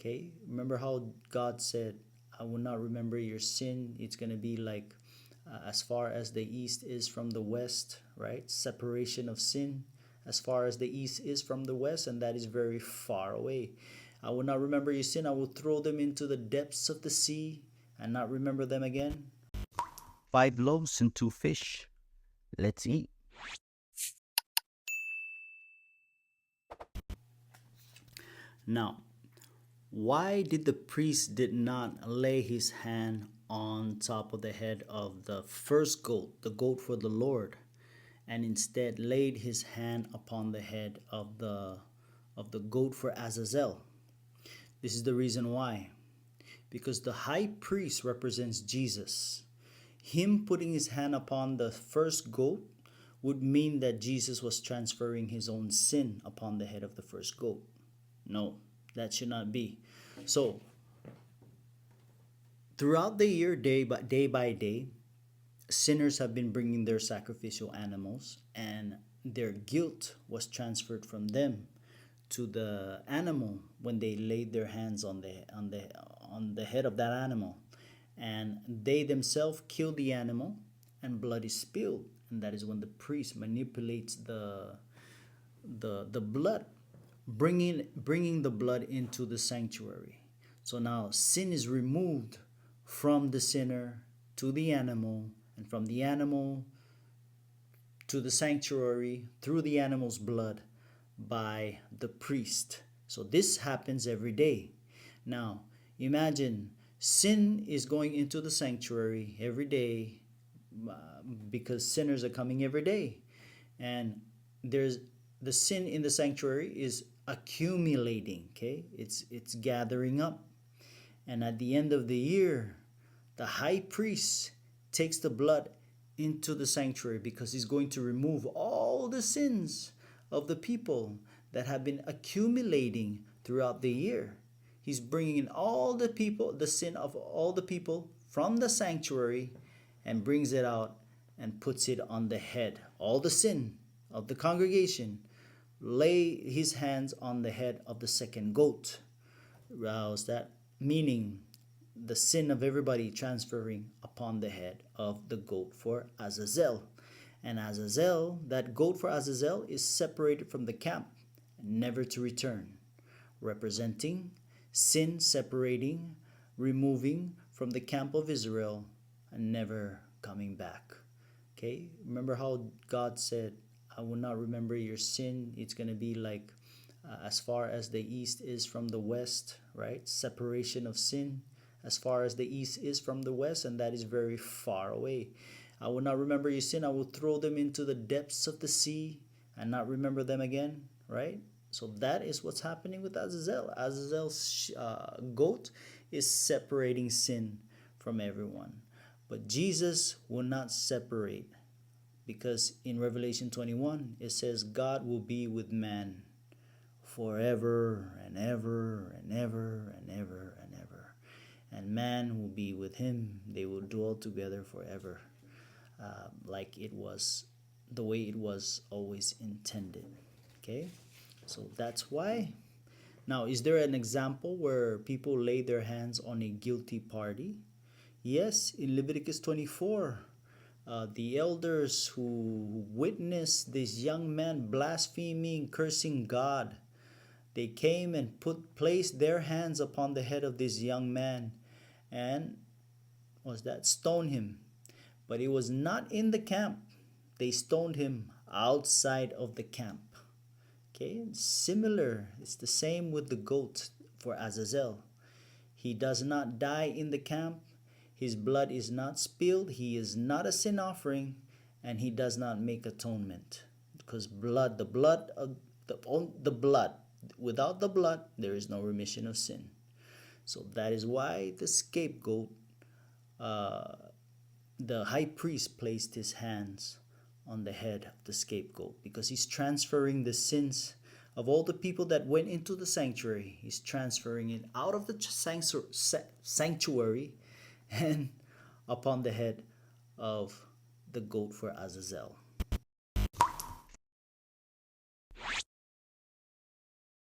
Okay, remember how God said, I will not remember your sin. It's going to be like as far as the east is from the west, right? Separation of sin as far as the east is from the west, and that is very far away. I will not remember your sin. I will throw them into the depths of the sea and not remember them again. 5 loaves and 2 fish. Let's eat. Now, why did the priest did not lay his hand on top of the head of the first goat, the goat for the Lord, and instead laid his hand upon the head of the goat for Azazel? This is the reason why. Because the high priest represents Jesus. Him putting his hand upon the first goat would mean that Jesus was transferring his own sin upon the head of the first goat. No, that should not be. So, throughout the year, day by day, sinners have been bringing their sacrificial animals, and their guilt was transferred from them to the animal when they laid their hands on the head of that animal, and they themselves kill the animal, and blood is spilled, and that is when the priest manipulates the blood, bringing the blood into the sanctuary. So now sin is removed from the sinner to the animal, and from the animal to the sanctuary through the animal's blood by the priest. So this happens every day. Now, imagine sin is going into the sanctuary every day uh, because sinners are coming every day. And there's the sin in the sanctuary is accumulating, okay? It's gathering up. And at the end of the year, the high priest takes the blood into the sanctuary because he's going to remove all the sins of the people that have been accumulating throughout the year. He's bringing in all the people, the sin of all the people from the sanctuary, and brings it out and puts it on the head. All the sin of the congregation, lay his hands on the head of the second goat. Rouse that, meaning the sin of everybody transferring upon the head of the goat for Azazel. And Azazel, that goat for Azazel, is separated from the camp, never to return, representing sin separating, removing from the camp of Israel, and never coming back. Okay, remember how God said, I will not remember your sin. It's going to be like as far as the east is from the west, right? Separation of sin as far as the east is from the west, and that is very far away. I will not remember your sin. I will throw them into the depths of the sea and not remember them again, right? So that is what's happening with Azazel. Azazel's goat is separating sin from everyone. But Jesus will not separate, because in Revelation 21 it says God will be with man forever and ever and ever and ever and ever. And man will be with him. They will dwell together forever, like it was the way it was always intended. Okay? So that's why. Now, is there an example where people lay their hands on a guilty party? Yes, in Leviticus 24, the elders who witnessed this young man blaspheming, cursing God, they came and placed their hands upon the head of this young man, and was that stone him. But it was not in the camp. They stoned him outside of the camp. Okay, similar. It's the same with the goat for Azazel. He does not die in the camp. His blood is not spilled. He is not a sin offering, and he does not make atonement. Because blood, the blood, without the blood, there is no remission of sin. So that is why the scapegoat, uh, the high priest placed his hands on the head of the scapegoat, because he's transferring the sins of all the people that went into the sanctuary. He's transferring it out of the sanctuary and upon the head of the goat for Azazel.